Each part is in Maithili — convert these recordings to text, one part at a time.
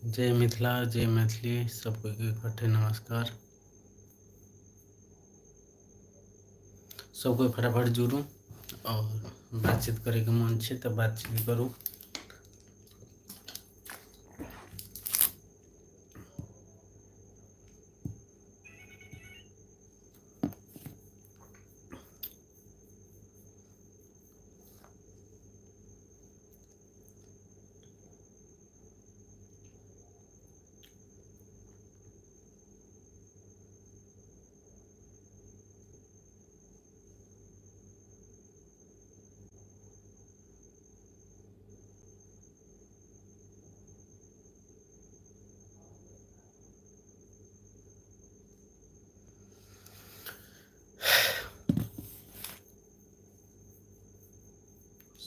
जय मिथिला जय मैथिली सबको इकट्ठे नमस्कार। सब कोई फटाफट जुड़ू और बातचीत करे के मन छे तो बातचीत करूँ।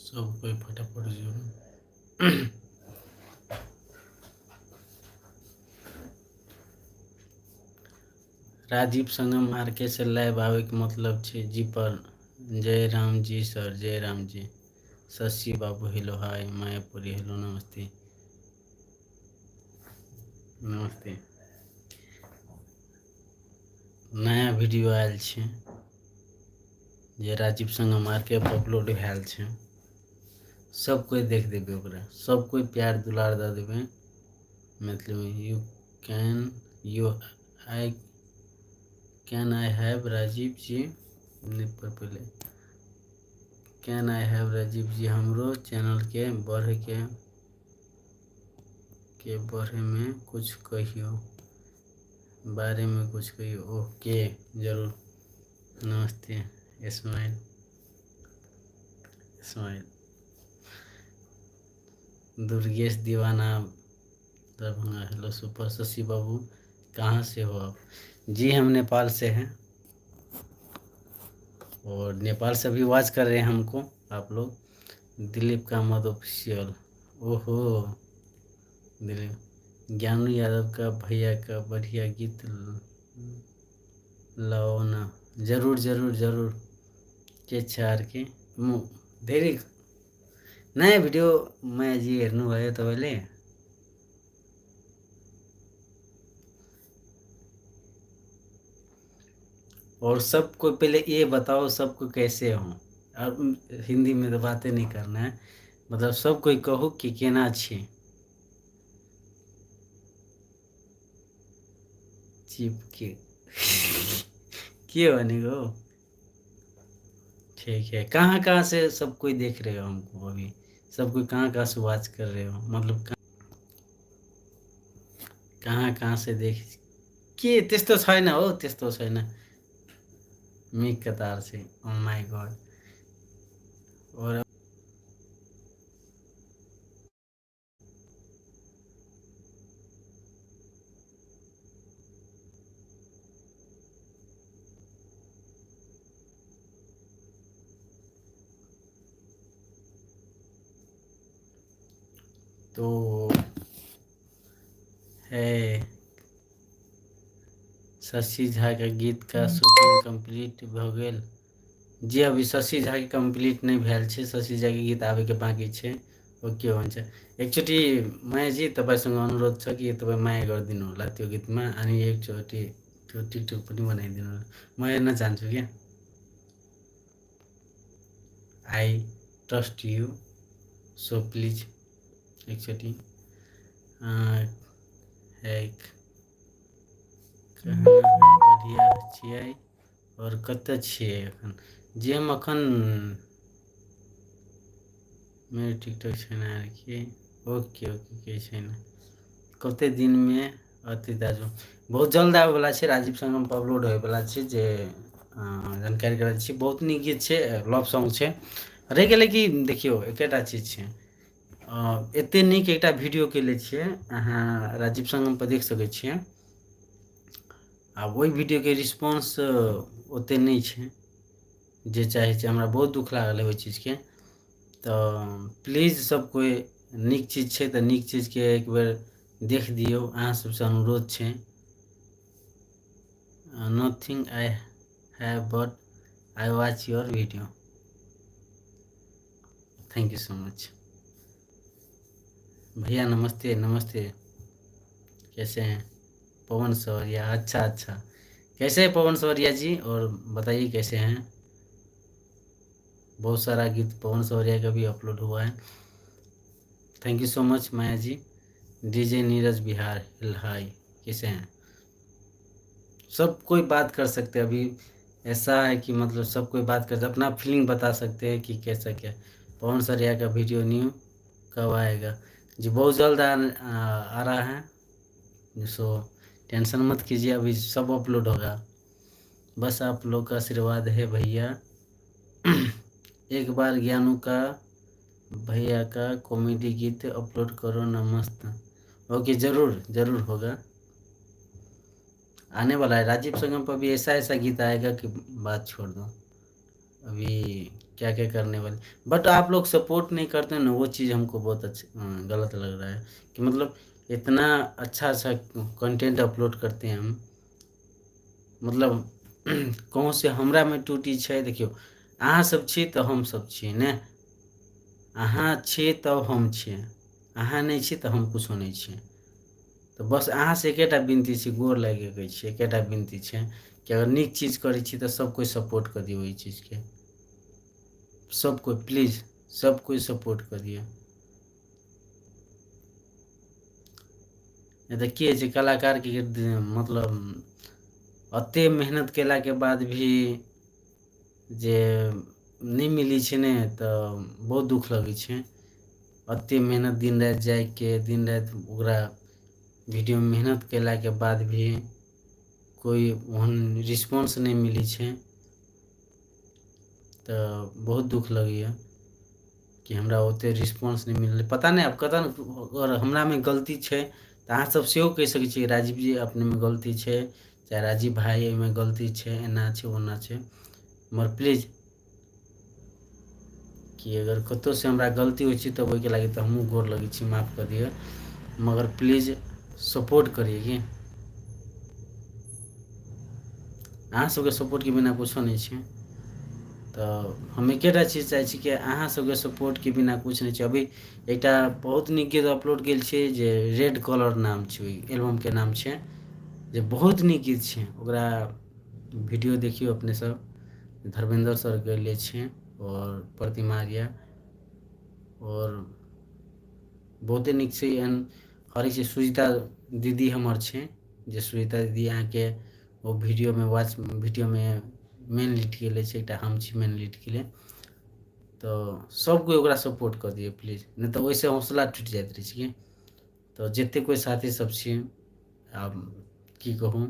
सब कोई फटाफट जुड़ू। राजीव संगम मार्केट से लाइव आवे के मतलब छे जी पर। जय राम जी सर, जय राम जी। शशि बाबू हेलो हाय, मायापुरी हेलो नमस्ते नमस्ते। नया वीडियो आयल छे जे राजीव संगम मार्केट पर अपलोड भेल छे। सब कोई देख देबे ओकरा, सब कोई प्यार दुलार दे देबे मैथिली में। कैन आई हैव राजीव जी पर पहले कैन आई हैव राजीव जी हमरो चैनल के बारे में कुछ कहियो, बारे में कुछ कहियो। ओके जरूर। नमस्ते इस्माइल इस्माइल। दुर्गेश दीवाना दरभंगा हेलो सुपर। शशि बाबू कहाँ से हो आप? जी हम नेपाल से हैं और नेपाल से भी वॉच कर रहे हैं हमको आप लोग। दिलीप कामत ऑफिशियल। ओहो दिलीप। ज्ञानू यादव का भैया का बढ़िया गीत लाओ ना। जरूर जरूर जरूर के चार के धेरै नयाँ भिडियो मायाजी हेर्नुभयो तपाईँले? और सबको पहले ये बताओ सबको कैसे हो। और हिंदी में तो बातें नहीं करना है, मतलब सब कोई कहो कि केना छी। चिपके के बनेगो? ठीक है। कहाँ कहाँ से सब कोई देख रहे हो हमको अभी? सब कोई कहाँ कहाँ से वॉच कर रहे हो, मतलब कहाँ कहाँ से देख के? त्यस्तो छैन हो, त्यस्तो छैन। मिक कतार से ओ माय गॉड। और तो है शशि झा के गीत का शूटिंग कंप्लीट भ गेल? जी अभी शशि झा के कंप्लीट नहीं भेल छे। शशि झा के गीत आवे के बाकी छे। ओके हुन्छ। एकचोटि मायाजी तपाईँसँग अनुरोध छ कि तपाईँ माया गरिदिनु होला त्यो गीतमा, अनि एकचोटि त्यो टिकटक पनि बनाइदिनु होला। म हेर्न चाहन्छु क्या। I trust you so please एकचोटि एक बढ़िया छियै और कतऽ छियै एखन? जे हम एखन मेरे टिकटॉक छैन कि ओके ओके के छैन कते दिन में अति दाजू बहुत जल्द आवे वाला छै। राजीव संगम पर अपलोड होय वाला छै जे जानकारी करा छी। बहुत नीक गीत छै, लव सॉन्ग छै। रहि गेलै कि देखियौ एकेटा चीज छै, एते नीक एकटा वीडियो केले छियै अहाँ राजीव संगम पर देख सकै छियै। आ ओहि वीडियो के रिस्पांस ओते नहीं छै जे चाहे छै। हमरा बहुत दुख लागल है ओहि चीज के। तो प्लीज सब कोई नीक चीज छै तो नीक चीज के एक बेर देख दियो, अहाँ सबसे अनुरोध छै। Nothing I have but I watch your video. Thank you so much भैया। नमस्ते नमस्ते। कैसे हैं? पवन सवरिया, अच्छा अच्छा। कैसे हैं पवन सवरिया जी, और बताइए कैसे हैं? बहुत सारा गीत पवन सवरिया का भी अपलोड हुआ है। Thank you so much Maya ji. DJ Neeraj Bihar hill hi, कैसे हैं? सब कोई बात कर सकते हैं अभी। ऐसा है कि मतलब सब कोई बात कर अपना फीलिंग बता सकते हैं कि कैसा क्या। पवन सरिया का वीडियो न्यू कब आएगा? जी बहुत जल्द आ रहा है, सो टेंशन मत कीजिए, अभी सब अपलोड होगा। बस आप लोग का आशीर्वाद है भैया। एक बार ज्ञानू का भैया का कॉमेडी गीत अपलोड करो ना, मस्त। ओके, ज़रूर ज़रूर होगा, आने वाला है। राजीव संगम पर भी ऐसा ऐसा गीत आएगा कि बात छोड़ दो। अभी क्या क्या करने वाले, बट आप लोग सपोर्ट नहीं करते ना, वो चीज़ हमको बहुत गलत लग रहा है कि मतलब इतना अच्छा अच्छा कंटेंट अपलोड करते हैं हम, मतलब कहूँ से हमरा में टूटी छै। देखियो, अहाँ सब छी तऽ हम सब छी ने, अहाँ छी तब हम छी, अहाँ नहीं छी तऽ हम कुछो नहीं छी। तो बस अहाँ से एकेटा विनती छै, गोर लागि के छै, एकेटा विनती छै कि अगर नीक चीज करै छी तऽ सब कोई सपोर्ट कर दियो ओहि चीज के, सब कोई प्लीज, सब कोई सपोर्ट करिए। देखिए जे कलाकार के मतलब अते मेहनत केला के बाद भी जे नहीं मिली छै ने, तऽ बहुत दुख लगै छै। अते मेहनत दिन रात जाग के, दिन रात ओकरा वीडियो में मेहनत केला के बाद भी कोई ओहन रिस्पॉन्स नहीं मिली छै, तो बहुत दुख लगैए कि हमरा ओते रिस्पॉन्स नहीं मिललै। पता नहीं आब कतऽ, अगर हमरा में गलती छै तऽ अहाँ सब सेहो कहि सकै छियै राजीव जी अपने में गलती छै, चाहे राजीव भाई में गलती छै, एना छै ओना छै, मगर प्लीज कि अगर कतौ से हमरा गलती होइ छै तऽ ओहिके लागि तऽ हमहूँ गोर लगै छी, माफ़ कर दिअ, मगर प्लीज सपोर्ट करिए कि अहाँ सबके सपोर्ट के बिना कुछो नहीं छै। तो हम एकेटा चीज चाहै छी कि अहाँ सबके सपोर्ट के बिना कुछ नहीं छै। अभी एकटा बहुत नीक गीत अपलोड केल छै जे रेड कलर नाम छै, ओहि एल्बम के नाम छै, जे बहुत नीक गीत छै, ओकरा वीडियो देखियो अपने सब, धर्मेंद्र सर गैले छै और प्रतिमा आर्या, और बहुते नीक छै। एहन हरेक छै, सुजीता दीदी हमर छै, जे सुजीता दीदी अहाँके वो वीडियो में वीडियो में मेन लीड केले छै, एकटा हम छी मेन लीड केले। तो सब कोई ओकरा सपोर्ट कर दिए प्लीज, नहीं तो वैसे हौसला टूट जाइत रहे छै कि। तो जते कोई साथी सब छी, आब की कहूँ,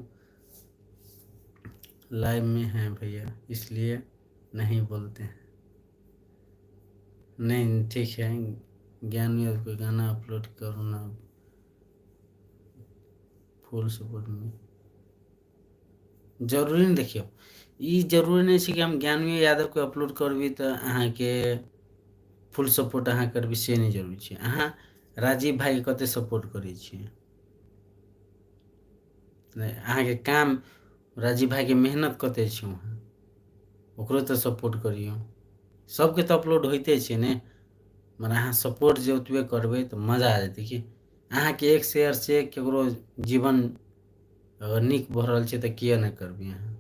लाइव में हैं भैया इसलिए नहीं बोलते हैं। नहीं ठीक है, ज्ञान यादव कोई गाना अपलोड करो ना, फुल सपोर्ट में जरूरी नहीं। देखियो, ई जरूरी नहीं छै कि हम ज्ञानवी यादव को अपलोड करबी तऽ अहाँके फुल सपोर्ट अहाँ करबी, से नहीं जरूरी छै। अहाँ राजीव भाई के कते सपोर्ट करै छियै, अहाँके काम, राजीव भाई के मेहनत कते छै, वहाँ ओकरो तऽ सपोर्ट करियौ। सबके तऽ अपलोड होइते छै ने, मगर अहाँ सपोर्ट जे ओतबे करबै तऽ मजा आ जेतै कि अहाँके एक शेयर से केकरो जीवन अगर नीक भऽ रहल छै तऽ किया नहि करबै अहाँ।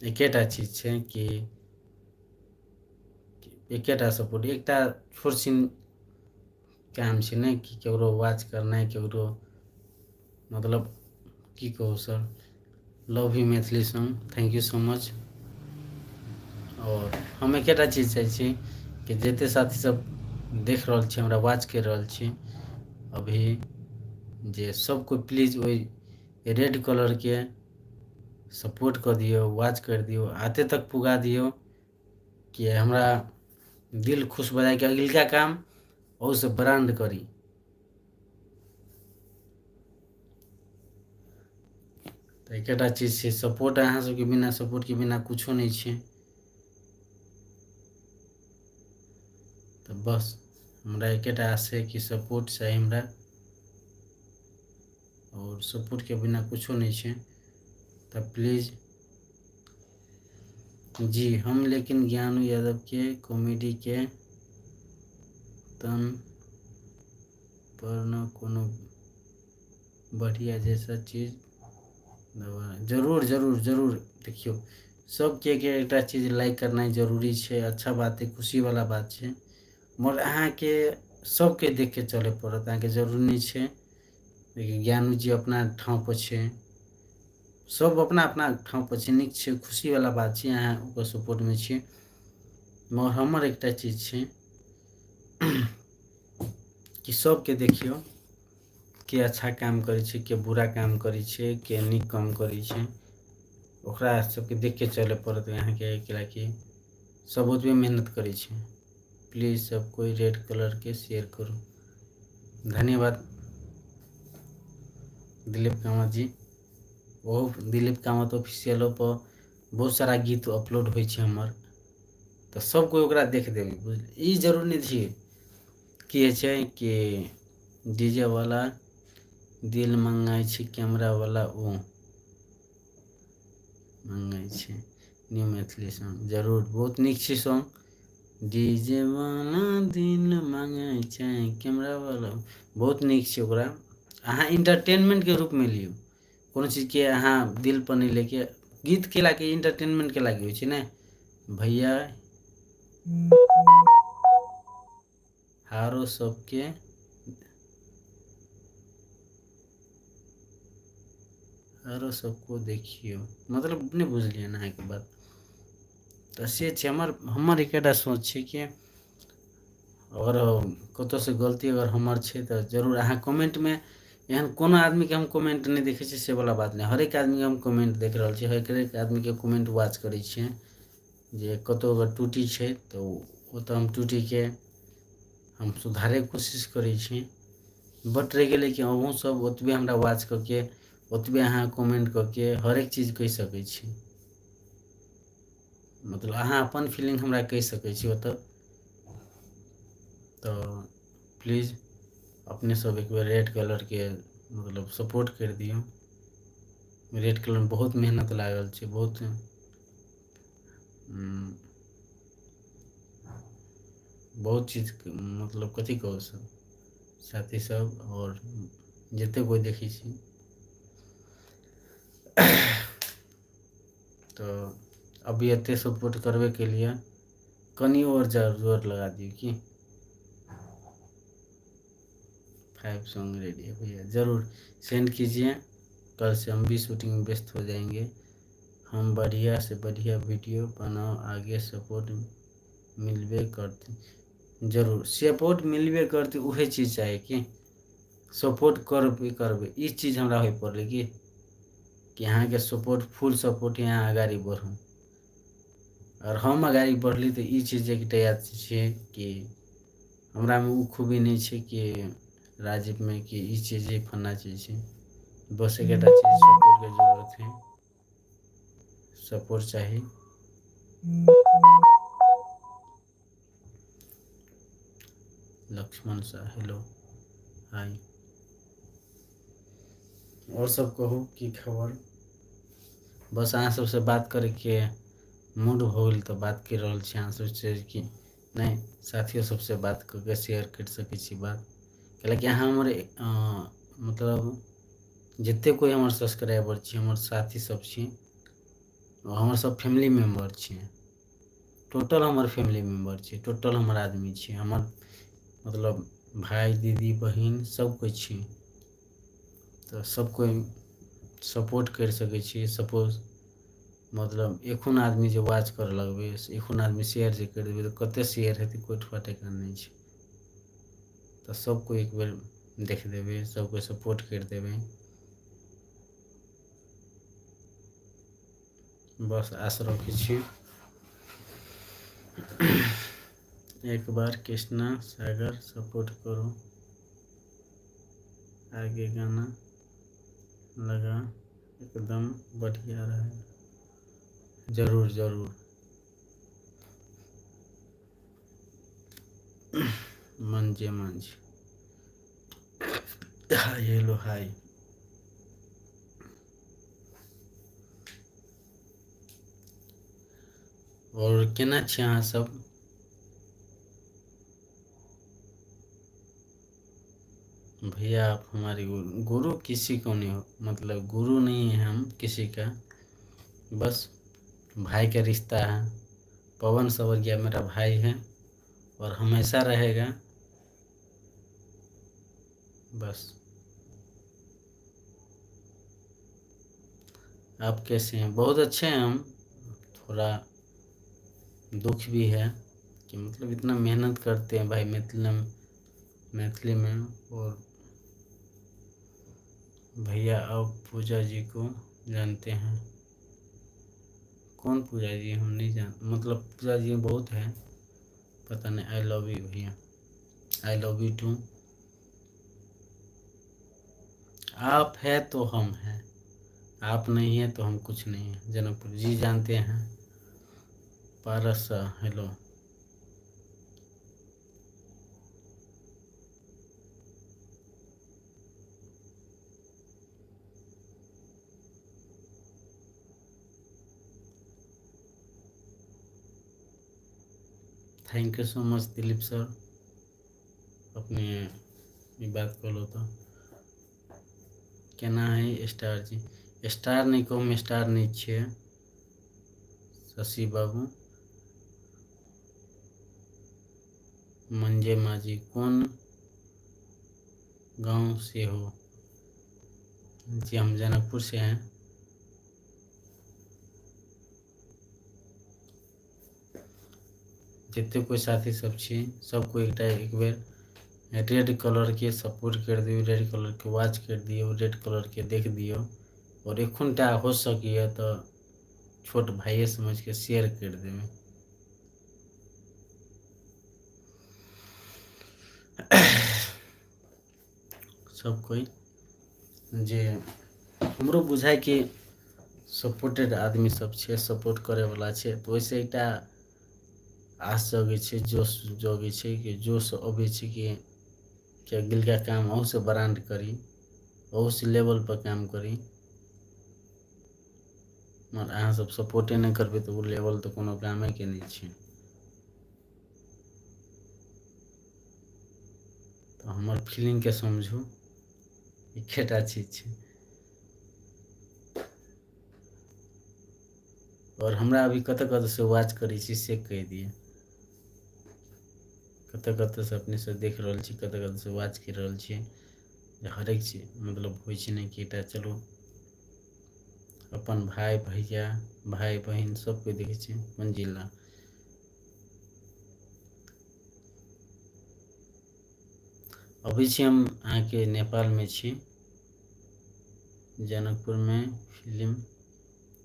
एकेटा चीज छै कि एकेटा सपोर्ट, एकटा छोट छिन काम छै ने कि केकरो वाच करनाइ, केकरो मतलब की कहू sir, love U Maithili song, thank you so much. और हम एकेटा चीज चाहै छी कि जते साथी सब देख रहल छी, हमरा वाच कर रहल छी अभी, जे सब कोई प्लीज वही रेड कलर के सपोर्ट कर दियो, वाच कर दियो, आते तक पुगा दियो कि हमरा दिल खुश भऽ जाए कि अगिलका काम और से ब्रांड करी। तऽ एकेटा चीज छै, सपोर्ट अहाँ सबके बिना, सपोर्ट के बिना कुछो नहीं छै। तो बस हमरा एकेटा आशा है कि सपोर्ट चाही हमरा, और सपोर्ट के बिना कुछो नहीं छै। तो प्लीज जी, हम लेकिन ज्ञानू यादव के कॉमेडी के तन पर न कोनो बढ़िया जैसा चीज दबा जरूर जरूर जरूर देखियो सबके एकटा चीज लाइक करना जरूरी है। अच्छा बात है, खुशी वाला बात है, मगर अहाँके सबके देख के चले पड़त। अहाँके जरूरी नहीं है। देखिए ज्ञानू जी अपना ठाव पर है, सब अपना अपना ठाव पर है, नीक है, खुशी वाला बात है, अहाँ ओकर सपोर्ट में छे। मगर हमर एकटा चीज है कि सबके देखियो के अच्छा काम करे छे, के बुरा काम करे छे, के नीक काम करे छे, ओकरा सबके देख के चले पड़त यहाँ के कि सब ओतबे मेहनत करे छे। प्लीज सब कोई रेड कलर के शेयर करो। धन्यवाद दिलीप कामत जी। वो दिलीप कामत ऑफिशियल पर बहुत सारा गीत अपलोड होइ छे हमर, तो सब कोई ओकरा देख देवे। बुझलिए ई जरूर नहीं छे कि छै कि डीजे वाला दिल मंगाई छे, कैमरा वाला ओ मंगाई छे। न्यू मैथिली सॉन्ग जरूर बहुत नीक छे सॉन्ग। डीजे वाला दिल मंगाई छे, कैमरा वाला बहुत नीक छे। ओकरा अहाँ इंटरटेनमेंट के रूप में लियो, कोनो चीज के अहाँ दिल पर नहीं लेके। गीत के लागे इंटरटेनमेंट के लागे होइ छे ना भैया। हारो सबके आरो सबको देखियो, मतलब नहीं बुझलिए ना के बात। तो से छे हमर एकटा सोच छे कि अगर कतो से गलती अगर हमर छे तो जरूर अहाँ कमेंट में। एहन कोनो आदमी के हम कमेंट नहीं देखे छे से वाला बात नहीं, हर एक आदमी के हम कमेंट देख रहल छे, हर एक आदमी के कमेंट वाच करे छे। जे कतो अगर टूटी छे तो वो तो हम टूटी के हम सुधारे कोशिश करे छे। बट रह गए कि अहूँ सब ओतबे हमरा वाच करके ओतबे अहाँ कमेंट करके हर एक चीज कह सकै छी। मतलब अहाँ अपन फीलिंग हमरा कह सकै छी ओतऽ। तो प्लीज अपने सब एक बार रेड कलर के मतलब सपोर्ट कर दियो। रेड कलर में बहुत मेहनत लागल छे, बहुत बहुत चीज मतलब कथी कहो सब साथी सब और जते कोई देखी छी। तो अभी एते सपोर्ट करवे के लिए कनी और जोर लगा दियो कि 5 सॉन्ग रेडी है भैया, जरूर सेंड कीजिए। कल से हम भी शूटिंग में व्यस्त हो जाएंगे। हम बढ़िया से बढ़िया वीडियो बनाओ, आगे सपोर्ट मिलबे करते। जरूर सपोर्ट मिलबे करते, उहे चीज चाहिए कि सपोर्ट करबे ई चीज हमरा हो पड़े कि यहाँ के सपोर्ट फुल सपोर्ट यहाँ आगाड़ी बढ़ूँ। और हम आगाड़ी बढ़ली तो ई चीज एक याद छे कि हमरा में उ खूबी नहीं छे कि राजीव में कि ई चीज फन्ना चीज है। बस एक चीज सपोर्ट के जरूरत है, सपोर्ट चाहिए। Laxman Shah hello hi. और सब कहू की खबर। बस अहाँ सबसे बात करके मूड हो गई तो बात कर रहा छी। अहाँ सोचे कि नहीं साथियों सबसे बात करके शेयर कर सके छी बात, कैलाकि अहाँ हमर मतलब जिते कोई हमारे सब्सक्राइबर छे, हमारे साथी सब छे, हमारे सब फैमिली मेम्बर छे। टोटल हमारे फैमिली मेम्बर छे, टोटल हमारे आदमी छे, हमार मतलब भाई दीदी बहन सब कोई छे। तो सब कोई सपोर्ट कर सके छी। सपोज मतलब एखन आदमी जो वाच कर लगबे, एखन आदमी शेयर जे कर देबे तो कते शेयर हेतै कोई ठेकान नहीं छे। तो सबको एक बार देख देवे, सबको सपोर्ट कर देवे। बस आशा रखी छी। एक बार कृष्णा सागर सपोर्ट करो, आगे गाना लगा एकदम बढ़िया रहे। जरूर जरूर मंजे मंज हाय हेलो हाय। और केना छी अहाँ सब। भैया आप हमारे गुरु गुरु किसी को नहीं हो, मतलब गुरु नहीं है हम किसी का, बस भाई का रिश्ता है। पवन सवरिया मेरा भाई है और हमेशा रहेगा। बस। आप कैसे हैं? बहुत अच्छे हैं हम। थोड़ा दुख भी है कि मतलब इतना मेहनत करते हैं भाई मैथिली में। और भैया आप पूजा जी को जानते हैं? कौन पूजा जी? हम नहीं जान, मतलब पूजा जी बहुत है, पता नहीं। आई लव यू भैया, आई लव यू टू। आप है तो हम हैं, आप नहीं है तो हम कुछ नहीं है। जनकपुर जी जानते हैं। Paras hello. Thank you so much Dilip sir. अपने ये बात को लो तो कहना है स्टार जी। स्टार नहीं को हम स्टार नहीं छे। शशि बाबू मंजे माजी कौन गांव से हो? जी हम जनकपुर से हैं। जितने कोई साथी सब छे सबको एक बेर रेड कलर के सपोर्ट कर दियो, रेड कलर के वॉच कर दियो, रेड कलर के देख दियो। और एखुनटा हो सकिए तो छोट भाइये समझ के शेयर कर देवे। सब कोई जे हमरो बुझाय कि सपोर्टेड आदमी सब छे, सपोर्ट करे वाला छे, तो ओइसे एकटा आस जगे छे, जोश जगे छे कि जोश अबै छे कि अगिलका काम अहू से ब्रांड करी, अहू से लेवल पर काम करी। मगर अहाँ सब सपोर्टे नहीं करबे तो वो लेवल तो कोनो कामे के नहीं छे। तो हमर फीलिंग के समझू, एकेटा चीज छे। और हमरा अभी कत कत से वाच करी छी से कह दिए। कत कत से अपने से देख रहल छी, कत कत से वाच कर रहल छी। हरेक चीज मतलब होइ छै नहीं कि एकटा चलो अपन भाई भैया भाई बहन सबके देखे छी कोन जिला। अभी छी हम अहाँ के नेपाल में छी। जनकपुर में फिल्म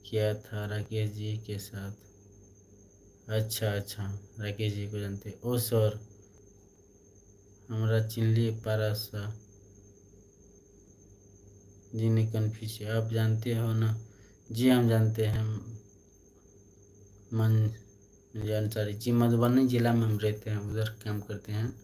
किया था राकेश जी के साथ। अच्छा अच्छा, राकेश जी को जानते। ओ सर हमारा चिल्ली पारासा जी ने कन्फ्यूज है, आप जानते हो ना? जी हम जानते हैं। मन जी अंसारी जी मधुबनी जिला में हम रहते हैं, उधर काम करते हैं।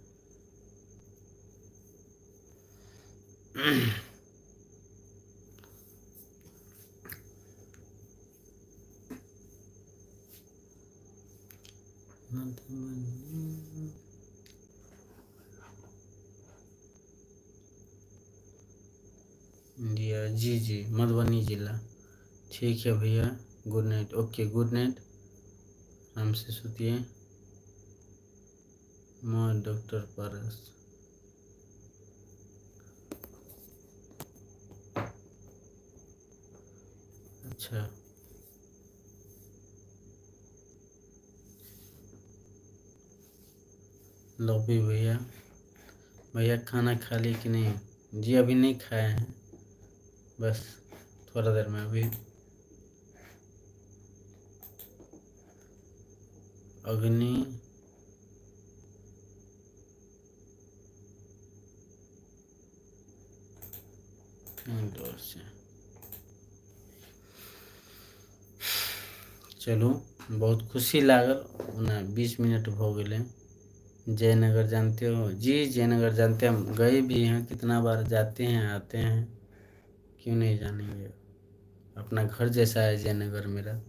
इंडिया जी जी मधुबनी जिला। ठीक है भैया, good night. Okay good night, आराम से सोतिए। मैं डॉक्टर पारस। अच्छा लॉबी भैया। भैया खाना खा ली कि नहीं? जी अभी नहीं खाए हैं, बस थोड़ा देर में। अभी अग्नि इंदौर से। चलो बहुत खुशी लागल ना। 20 मिनट हो गए। जयनगर जानते हो? जी जयनगर जानते हैं, हम गए भी हैं, कितना बार जाते हैं आते हैं। क्यों नहीं जानेंगे? अपना घर जैसा है जयनगर मेरा।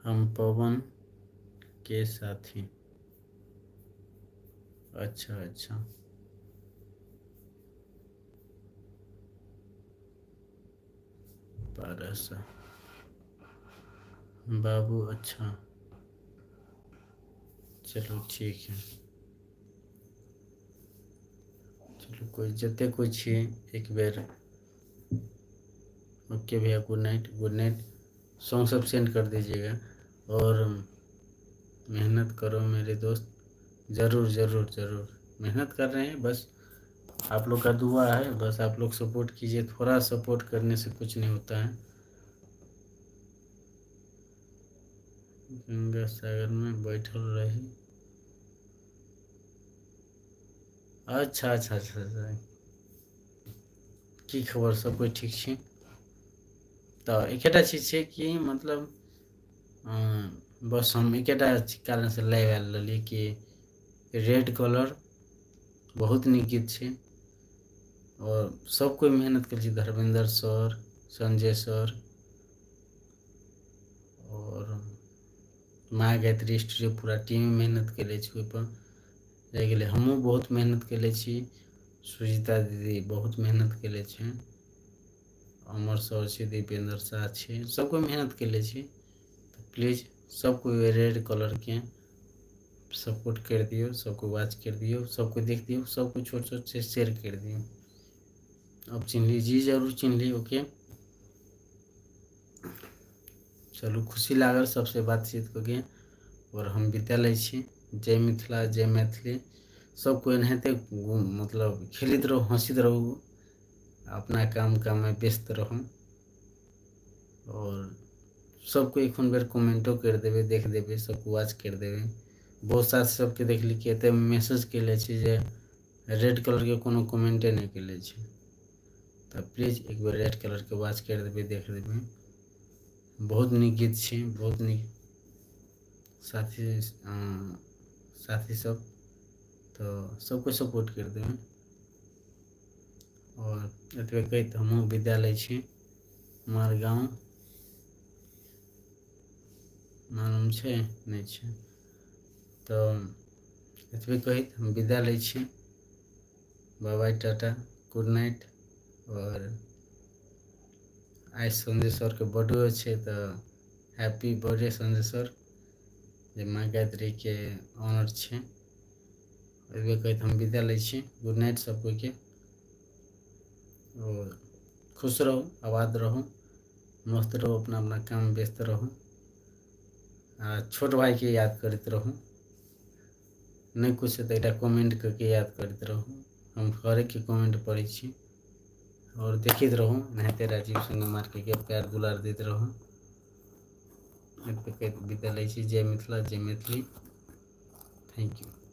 हम पवन के साथी। अच्छा अच्छा। पारसा बाबू, अच्छा चलो ठीक है। चलो कोई जते कोई छे एक बेर ओके भैया, good night good night. Song सब सेंड कर दीजिएगा और मेहनत करो मेरे दोस्त। ज़रूर ज़रूर ज़रूर मेहनत कर रहे हैं, बस आप लोग का दुआ है, बस आप लोग सपोर्ट कीजिए, थोड़ा सपोर्ट करने से कुछ नहीं होता है। गंगा सागर में बैठल रही। अच्छा अच्छा अच्छा अच्छा। की खबर, सब कोई ठीक छै? तो एकेटा चीज छै कि मतलब बस हम एकेटा कारण से लाइव आयल रही कि रेड कलर बहुत नीक गीत छै और सब कोई मेहनत कर, धर्मेंद्र सर, संजय सर और माँ गायत्री स्टूडियो पूरा टीम मेहनत केले छी ओहिपर। रहि गेलै हमहूँ बहुत मेहनत केले छी, सुजीता दीदी बहुत मेहनत केले छै, अमर सर छै, दीपेंद्र शाह छै, सब कोई मेहनत केले छी। तो प्लीज़ सब कोई रेड कलर के सपोर्ट कर दियो, सबको वॉच कर दियो, सबको देख दियो, सबको छोट छोट से शेयर कर दियो। अब चिन्हली जी, जरूर चिन्हली। ओके चलू, खुशी लागल सबसे बातचीत करके और हम विदा लै छी। जय मिथिला, जय मैथिली। सबको एनाहिते मतलब खेलैत रहू, हंसित रहू, अपना काम में व्यस्त रहू और सबको एक बेर कमेंटो कर देवे, देख देवे, सबको वॉच कर देवे। बहुत साथ सबके देखली कि एते मैसेज केले छी जे रेड कलर के कोनो कमेंटे नहीं केले छी। तो प्लीज एक बार रेड कलर के वॉच कर देवे, देख देवे। बहुत नीक गीत छै, बहुत नीक साथी साथी सब, तो सबको सपोर्ट कर देवे। और एतबे कहते हमहूँ विदा लै छी। हमार गाँव मालूम छै नहीं छै, तो एतबे कहैत हम विदा लै छी। बाय बाय, टाटा, गुड नाइट। और आज संजय सर के बर्थडे छै, तो हैप्पी बर्थडे संजय सर, जे माँ गायत्री के ऑनर छै। एतबे कहैत हम विदा लै छी। गुड नाइट सब कोई के, और खुश रहो, आबाद रहो, मस्त रहो, अपना अपना काम में व्यस्त रहो। छोट भाई के याद करते रहो, नहीं कुछ तो एक कमेंट करके याद करते रहो। हम हर एक के कमेंट पढ़ी छी और देखित रहो, नहते राजीव संग मार के प्यार दुलार देते रहो। विदा लै छी। जय मिथिला, जय मैथिली। Thank U.